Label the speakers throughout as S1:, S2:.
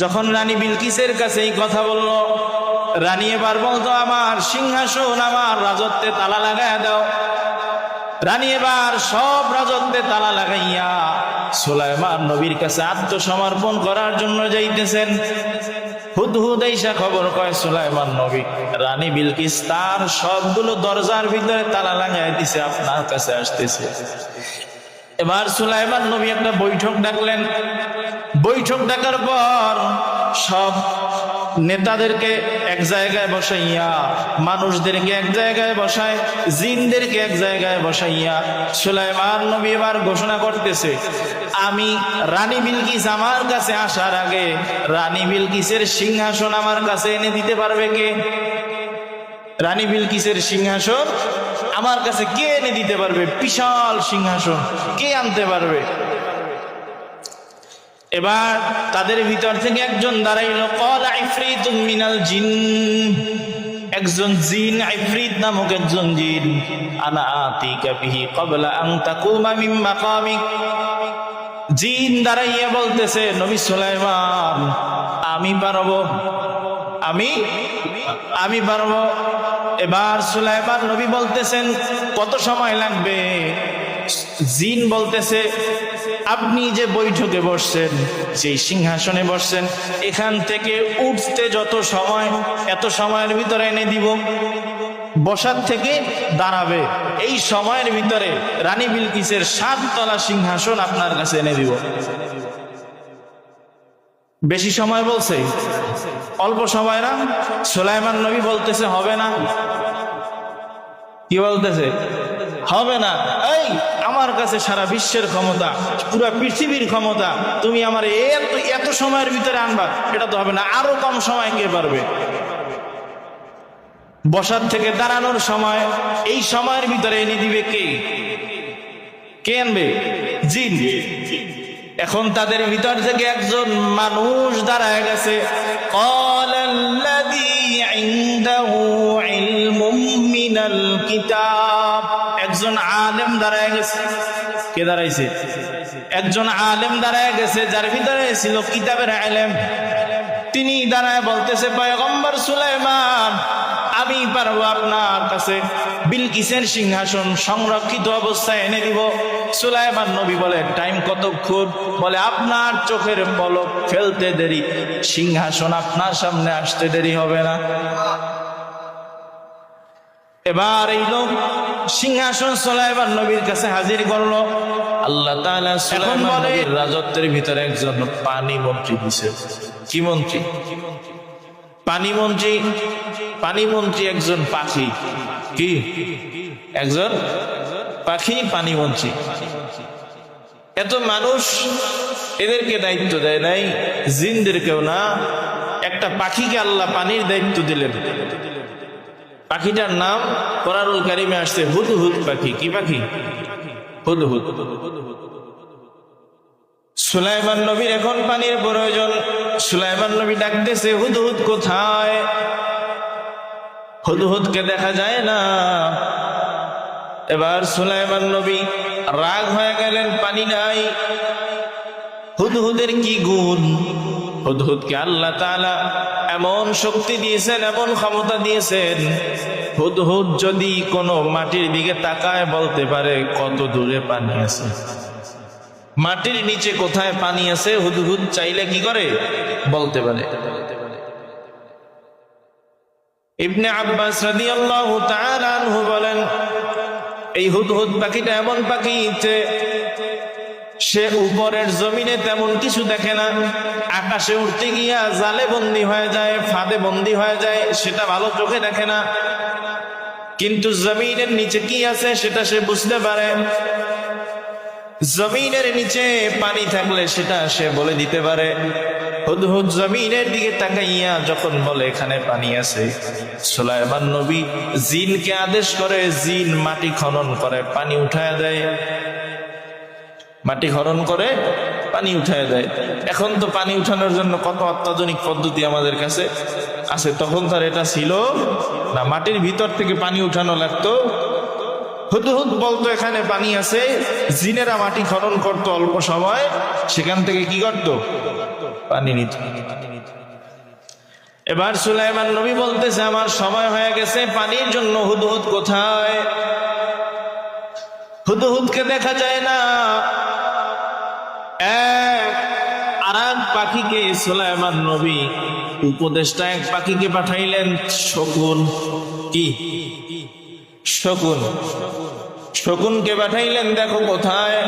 S1: যখন রানী বিলকিসের কাছে এই কথা বলল, রানী এবার বলতো আমার সিংহাসন আমার রাজত্বে তালা লাগাইয়া দাও। রানী এবার সব রাজত্বে তালা লাগাইয়া সুলাইমান নবীর কাছে আত্মসমর্পণ করার জন্য যাইতেছেন। হুদহুদ আইসা খবর কয় সুলাইমান নবী রানী বিলকিস তার সবগুলো দরজার ভিতরে তালা লাগাই দিছে, আপনার কাছে আসতেছে। এবার সুলাইমান নবী একটা বৈঠক ডাকলেন। বৈঠক ডাকার পর সব নেতাদেরকে এক জায়গায় বসাইয়া, মানুষদেরকে এক জায়গায় বসায়, জিনদেরকে এক জায়গায় বসাইয়া সুলাইমান নবী এবার ঘোষণা করতেছে, আমি রানী বিলকিস আমার কাছে আসার আগে রানী বিলকিসের সিংহাসন আমার কাছে এনে দিতে পারবে কে? রানী বিলকিসের সিংহাসন আমার কাছে কে এনে দিতে পারবে? বিশাল সিংহাসন কে আনতে পারবে? এবার তাদের ভিতর থেকে একজন দাঁড়াইল, ক্বালা ইফরিতুম মিনাল জিন, একজন জিন, ইফরিত নামক একজন জিন, আনা আতিকা বিহি ক্বাবলা আন তাকুমা মিন মাকামিক। জিন দাঁড়াইয়া বলতেছে, নবী সুলাইমান আমি পারবো, আমি পারবো। এবার সুলাইমান নবী বলতেছেন কত সময় লাগবে? জিন বলতেছে আপনি যে বৈঠকে বসছেন, যেই সিংহাসনে বসছেন, এখান থেকে উঠতে যত সময় এত সময়ের ভিতরে এনে দিব। বসার থেকে দাঁড়াবে এই সময়ের ভিতরে রানী বিলকিসের 7 তলা সিংহাসন আপনার কাছে এনে দিব। বেশি সময় বলছে, অল্প সময় না? সুলাইমান নবী বলতেছে হবে না। কি বলতেছে? হবে না। এই আমার কাছে সারা বিশ্বের ক্ষমতা, পুরা পৃথিবীর ক্ষমতা, তুমি আমার এত সময়ের ভিতরে আনবা, এটা তো হবে না। আরো কম সময় কে পারবে? বসার থেকে দাঁড়ানোর সময়, এই সময়ের ভিতরে এনে দিবে কে? কে আনবে? জিন। এখন তাদের ভিতর থেকে একজন মানুষ দাঁড়ায় গেছে, ক্বালাল্লাযী ইনদাহু ইলমুম মিনাল কিতাব, একজন আলেম দাঁড়ায় গেছে। কে দাঁড়াইছে? একজন আলেম দাঁড়ায় গেছে যার ভিতরে ছিল কিতাবের ইলম। তিনি দাঁড়ায় বলতেছে, পয়গম্বর সুলাইমান আমি পারবো আপনার কাছে বিলকিসের সিংহাসন সংরক্ষিত অবস্থায় এনে দিব। সুলাইমান নবী বলে টাইম কতক্ষণ? বলে আপনার চোখের পলক ফেলতে দেরি, সিংহাসন আপনার সামনে আসতে দেরি হবে না। এবার এই লোক সিংহাসন সুলাইমান নবীর কাছে হাজির করলো। আল্লাহ তাআলা সুলাইমান নবীর রাজত্বের ভিতরে একজন পানি মন্ত্রী দিয়েছে। কি মন্ত্রী? পানি মন্ত্রী। পানি মন্ত্রী একজন পাখি। কি? একজন পাখি, পানি মন্ত্রী। এত মানুষ, এদেরকে দায়িত্ব দেয় নাই, জিনদেরকেও না, একটা পাখিকে আল্লাহ পানির দায়িত্ব দিলেন। পাখিটার নাম কোরআনুল কারীমে আসছে হুদহুদ পাখি। কি পাখি? হুদহুদ। সুলাইমান নবীর এখন পানির প্রয়োজন। সুলাইমান নবী ডাকতেছে, হুদহুদ কোথায়? হুদহুদকে দেখা যায় না। এবার সুলাইমান নবী রাগ হয়ে গেলেন, পানি নাই। হুদহুদের কি গুণ? হুদহুদকে আল্লাহ তাআলা এমন শক্তি দিয়েছেন, এমন ক্ষমতা দিয়েছেন, হুদহুদ যদি কোনো মাটির দিকে তাকায় বলতে পারে কত দূরে পানি আছে। মাটির নিচে কোথায় পানি আছে হুদহুদ চাইলে কি করে বলতে পারে। ইবনে আব্বাস রাদিয়াল্লাহু তাআলা আনহু বলেন, এই হুদহুদ পাখিটা এমন পাখি যে সে উপরের জমিনে তেমন কিছু দেখে না, আকাশে উঠতে গিয়া জালে বন্দী হয়ে যায়, ফাঁদে বন্দী হয়ে যায়, সেটা ভালো চোখে দেখে না। কিন্তু জমিনের নিচে কি আছে সেটা সে বুঝতে পারে। জমিনের নিচে পানি থাকলে সেটা সে বলে দিতে পারে। হুদহুদ জমিনের দিকে তাকাইয়া যখন বলে এখানে পানি আছে, সুলাইমান নবী জিনকে আদেশ করে, জিন মাটি খনন করে পানি উঠায় দেয়। মাটি খনন করে পানি উঠায় দেয়। এখন তো পানি উঠানোর জন্য কত অত্যাধুনিক পদ্ধতি আমাদের কাছে আছে, তখন তার এটা ছিল না। মাটির ভিতর থেকে পানি উঠানো লাগতো। হুদহুদ বলতো এখানে পানি আছে, জিনেরা মাটি খনন করতো অল্প সময়, সেখান থেকে কি করতো পানি নিত। এবার সুলাইমান নবী বলতেছে আমার সময় হয়ে গেছে পানির জন্য। হুদহুদ কোথায়? হুদহুদকে দেখা যায় না। আরেক পাখিকে সুলাইমান নবী উপদেষ্টা এক পাখিকে পাঠাইলেন, শকুন। কি? শকুন। শকুনকে পাঠাইলেন, দেখো কোথায়।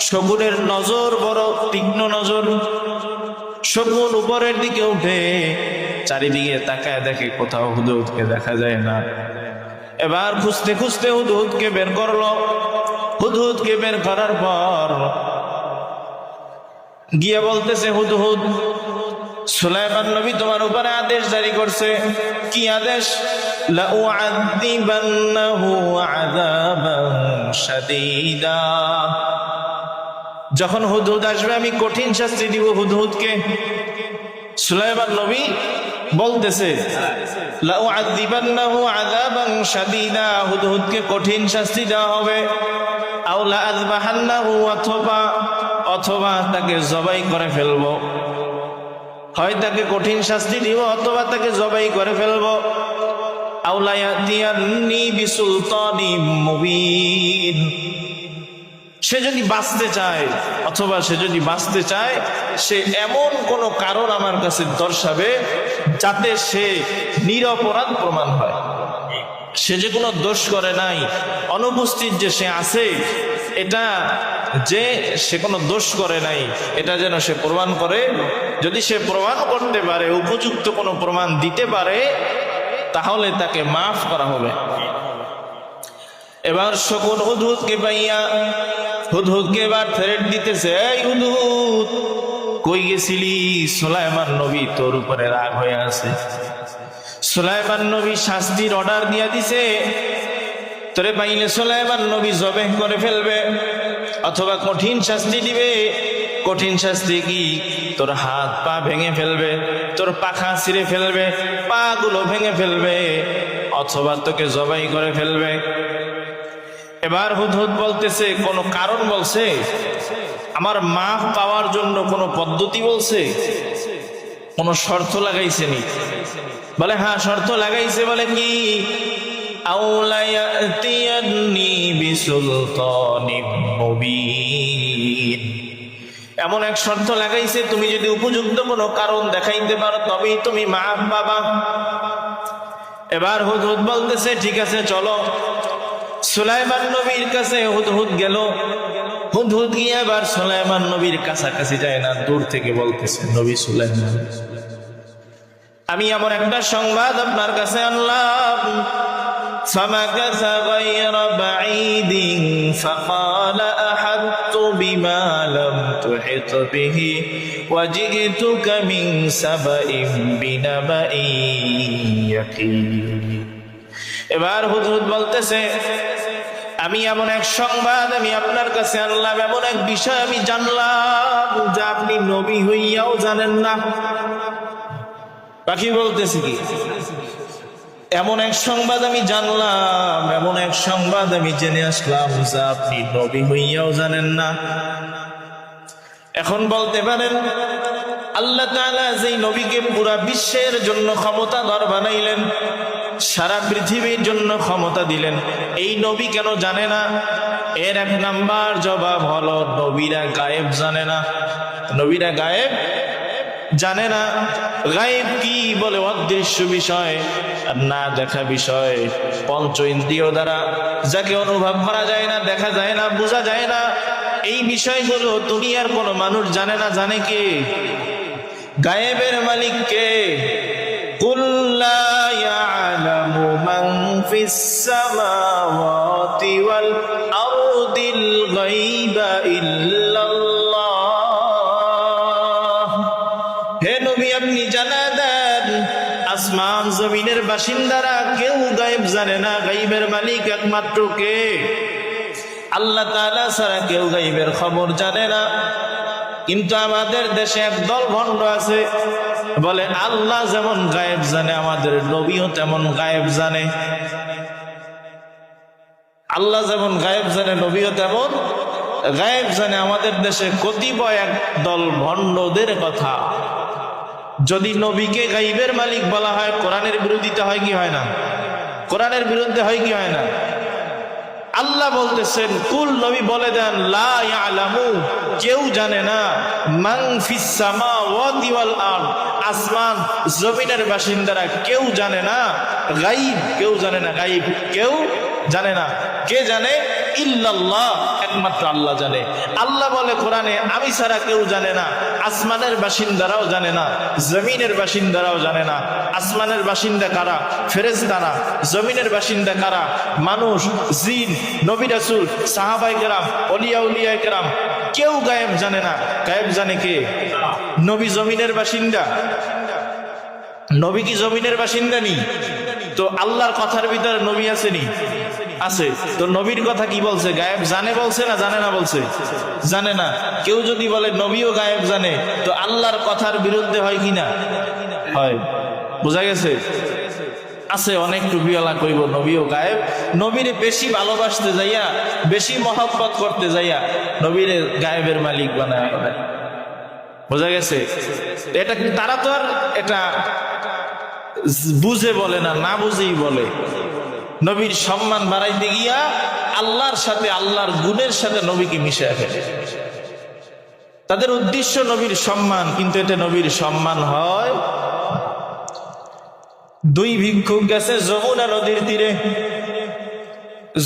S1: শকুনের নজর বড় তীক্ষ্ণ নজর। শকুন উপরের দিকে উঠে চারিদিকে তাকায়, দেখে কোথাও হুদহুদকে দেখা যায় না। এবার খুঁজতে খুঁজতে হুদহুদকে বের করলো। হুদহুদকে বের করার পর গিয়ে বলতেছে, হুদহুদ, সুলাইমান নবী তোমার উপরে আদেশ জারি করছে। কি আদেশ? লাউআযিবান্নাহু আযাবান শাদীদা। যখন হুদহুদ আসবে আমি কঠিন শাস্তি দিব হুদহুদকে। সুলাইমান নবী বলতেছে লাউআযিবান্নাহু আযাবান শাদীদা, হুদহুদকে কঠিন শাস্তি দেওয়া হবে। আও লাআযবাহান্নাহু, অথবা তাকে জবাই করে ফেলবো। হয় তাকে কঠিন শাস্তি দিব অথবা তাকে জবাই করে ফেলবো। আও লায়াতিয়ান্নী বিসুলতানিম মুবিন, সে যদি বাঁচতে চায়, অথবা সে যদি বাঁচতে চায়, সে এমন কোন কারণ আমার কাছে দর্শাবে যাতে সে নিরপরাধ প্রমাণ হয়। সে যে কোনো দোষ করে নাই, অনুপস্থিত যে সে আছে, এটা যে সে কোনো দোষ করে নাই, এটা যেন সে প্রমাণ করে। যদি সে প্রমাণ করতে পারে, উপযুক্ত কোনো প্রমাণ দিতে পারে, তাহলে তাকে মাফ করা হবে। এবার শকুন হুদহুদকে পাইয়া হুদহুদকে এবার থ্রেট দিতেছে, এই হুদহুদ কই গেছিলি? সুলাইমান নবী তোর উপরে রাগ হয়ে আছে। সুলাইমান নবী শাস্তির অর্ডার দিয়া দিছে, তোরে পাইলে সুলাইমান নবী জবেহ করে ফেলবে অথবা কঠিন শাস্তি দিবে। কঠিন শাস্তি কি? তোর হাত পা ভেঙে ফেলবে, তোর পাখা ছিঁড়ে ফেলবে, পা গুলো ভেঙে ফেলবে, অথবা তোকে জবাই করে ফেলবে। এবার হুদহুদ বলতেছে, কোন কারণ বলছে? আমার মাফ পাওয়ার জন্য কোন পদ্ধতি বলছে? কোন শর্ত লাগাইছে নি? বলে হ্যাঁ শর্ত লাগাইছে। বলে কি? আউলায়াতিয়ান্নী বিসুলতানিম মুবিন, এমন এক শর্ত লাগাইছে, তুমি যদি উপযুক্ত কোনো কারণ দেখাইতে পারো তবেই তুমি মাফ পাবা। এবার হুদহুদ বলতেছে ঠিক আছে চলো। সুলাইমান নবীর কাছে হুদহুদ গেল। হুদহুদ গিয়ে এবার সুলাইমান নবীর কাছাকাছি যায় না, দূর থেকে বলতেছে, নবী সুলাইমান, আমি এমন একটা সংবাদ আপনার কাছে আনলাম। فمكث غير بعيد فقال أحطت بما لم تحط به وجئتك من سبأ بنبأ يقين। এবার হুদহুদ বলতেছে, আমি এমন এক সংবাদ আমি আপনার কাছে আনলাম, এমন এক বিষয় আমি জানলাম যা আপনি নবী হইয়াও জানেন না। পাখি বলতেছে কি? এমন এক সংবাদ আমি জানলাম, এমন এক সংবাদ আমি জেনে আসলাম যা আপনি নবী হইয়াও জানেন না। এখন বলতে পারেন, আল্লাহ তাআলা যেই নবীকে পুরা বিশ্বের জন্য ক্ষমতাধর বানাইলেন, সারা পৃথিবীর জন্য ক্ষমতা দিলেন, এই নবী কেন জানে না? এর এক নাম্বার জবাব হলো, নবীরা গায়েব জানে না। নবীরা গায়েব জানে না। গায়েব কি? বলে অদৃশ্য বিষয়, না দেখা বিষয়, পঞ্চ ইন্দ্রিয় দ্বারা যাকে অনুভব করা যায় না, দেখা যায় না, বোঝা যায় না, এই বিষয়গুলো দুনিয়ার কোনো মানুষ জানে না। জানে কে? গায়েবের মালিক কে? কুল লা ইয়ালামু মান ফিস সামাওয়াতি ওয়াল আরদিল গায়বা ইল্লাল্লাহ। হে নবী, আপনি জানা দেন আসমান জমিনের বাসিন্দারা কেউ গায়েব জানে না। গায়েবের মালিক একমাত্র কে? আল্লাহ তাআলা ছাড়া কেউ গায়েবের খবর জানে না। কিন্তু আমাদের দেশে একদল ভণ্ড আছে, বলে আল্লাহ যেমন গায়েব জানে, আমাদের নবীও তেমন গায়েব জানে। আল্লাহ যেমন গায়েব জানে, নবীও তেমন গায়েব জানে আমাদের দেশে কতিপয় এক দল ভণ্ডদের কথা। যদি নবীকে গাইবের মালিক বলা হয়, কোরআনের বিরোধিতা হয় কি হয় না? কোরআনের বিরুদ্ধে হয় কি হয় না? আল্লাহ বলতেছেন, কুল নবী বলে দেন, লা ইয়ালামু, কেউ জানে না, মান ফিস সামাওয়াতি ওয়াল আরদ, আসমান জমিনের বাসিন্দারা কেউ জানে না গায়ব, কেউ জানে না গায়ব, কেউ জানে না। কে জানে? ইল্লাল্লাহ, একমাত্র আল্লাহ জানে। আল্লাহ বলে কোরআনে, আমি ছাড়া কেউ জানে না। আসমানের বাসিন্দারাও জানে না, জমিনের বাসিন্দারাও জানে না। আসমানের বাসিন্দা কারা? ফেরেশতারা। জমিনের বাসিন্দা কারা? মানুষ, জিন, নবী রাসূল, সাহাবায়ে কেরাম, ওলিয়া উলিয়ায়ে কেরাম। কেউ গায়েব জানে না। গায়েব জানে কে? নবী জমিনের বাসিন্দা। নবী কি জমিনের বাসিন্দা নি? তো আল্লাহর কথার ভিতরে নবী আসেনি? আছে। তো নবীর কথা কি বলছে? গায়েব জানে বলছে না জানে না বলছে? জানে না। কেউ যদি বলে নবীও গায়েব জানে, তো আল্লাহর কথার বিরুদ্ধে হয় কিনা? হয়। বোঝা গেছে? আছে অনেক টুপিওয়ালা কইব নবীও গায়েব। নবীরে বেশি ভালোবাসতে যাইয়া, বেশি মহব্বত করতে যাইয়া নবীরে গায়েবের মালিক বানায়। বোঝা গেছে? এটা তারা তো আর এটা বুঝে বলে না, না বুঝেই বলে। নবীর সম্মান বাড়াইতে গিয়া আল্লাহর সাথে, আল্লাহর গুণের সাথে নবীকে মিশিয়ে ফেলে। তাদের উদ্দেশ্য নবীর সম্মান, কিন্তু এটা নবীর সম্মান হয়। দুই ভিক্ষুক গেছে যমুনা নদীর তীরে।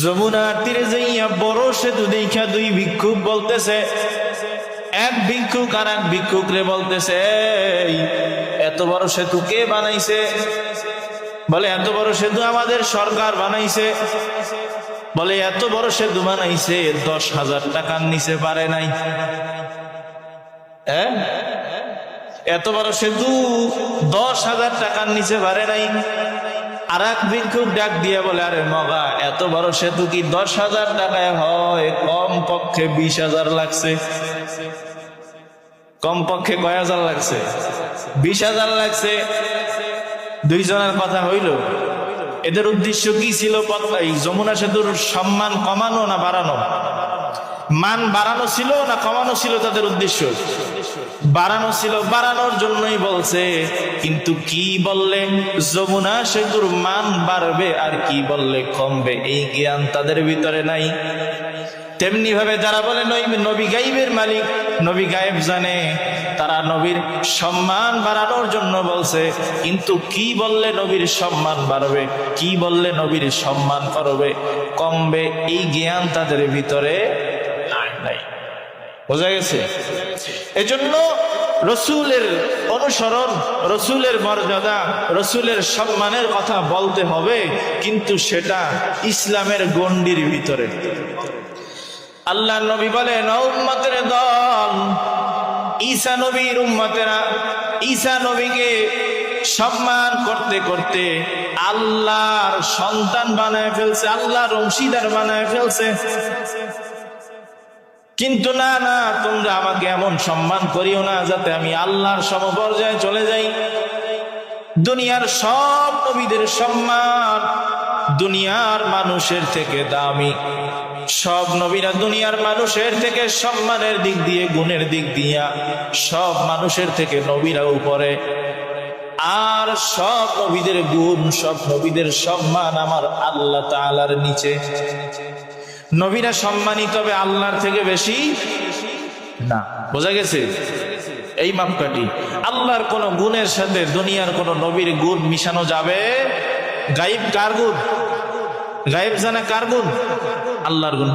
S1: যমুনার তীরে যাইয়া বড় সেতু দেখা দুই ভিক্ষুক বলতেছে, এক ভিক্ষুক আর এক ভিক্ষুক রে বলতেছে, এত বড় সেতু কে বানাইছে? বলে এত বড় সেতু আমাদের সরকার বানাইছে। বলে এত বড় সেতু বানাইছে 10,000 টাকার নিচে পারে নাই। এত বড় সেতু 10,000 টাকার নিচে পারে নাই। আর এক ভিক্ষুক ডাক দিয়ে বলে, আরে মগা, এত বড় সেতু কি 10,000 টাকায় হয়? কম পক্ষে 20,000 লাগছে। কম পক্ষে কয় হাজার লাগছে? 20,000 লাগছে। দুইজনের কথা হইল। এদের উদ্দেশ্য কি ছিল? এই যমুনা সেতুর সম্মান কমানো না বাড়ানো? মান বাড়ানো ছিল না কমানো ছিল তাদের উদ্দেশ্য? বাড়ানো ছিল। বাড়ানোর জন্যই বলছে। কিন্তু কি বললে যমুনা সেতুর মান বাড়বে আর কি বললে কমবে, এই জ্ঞান তাদের ভিতরে নাই। তেমনি ভাবে যারা বলে নবী গায়েবের মালিক, নবী গায়েব জানে, তারা নবীর সম্মান বাড়ানোর জন্য বলছে। কিন্তু কি বললে নবীর সম্মান বাড়বে, কি বললে নবীর সম্মান করবে, কমবে, এই জ্ঞান তাদের ভিতরে নাই। বোঝা গেছে? এজন্য রসুলের অনুসরণ, রসুলের মর্যাদা, রসুলের সম্মানের কথা বলতে হবে, কিন্তু সেটা ইসলামের গণ্ডির ভিতরে। আল্লাহ নবী বলেন, উম্মতের দল, ঈসা নবীর উম্মতেরা ঈসা নবীকে সম্মান করতে করতে আল্লাহর সন্তান বানায় ফেলছে, আল্লাহর অংশীদার বানায় ফেলছে। কিন্তু না না, তোমরা আমাকে এমন সম্মান করিও না যাতে আমি আল্লাহর সমপর্যায়ে চলে যাই। দুনিয়ার সব নবীদের সম্মান দুনিয়ার মানুষের থেকে দামি। সব নবীরা দুনিয়ার মানুষের থেকে সম্মানের দিক দিয়ে, গুণের দিক দিয়া সব মানুষের থেকে নবীরা উপরে। আর সব নবীদের গুণ, সব নবীদের সম্মান আমার আল্লাহ তাআলার নিচে। নবীরা সম্মানিত হবে আল্লাহর থেকে বেশি না। বোঝা গেছে? এই মাপকাঠি। আল্লাহর কোন গুণের সাথে দুনিয়ার কোন নবীর গুণ মিশানো যাবে? গায়েব কার গুণ? গায়েব জানা কার গুণ? আল্লাহর গুণ।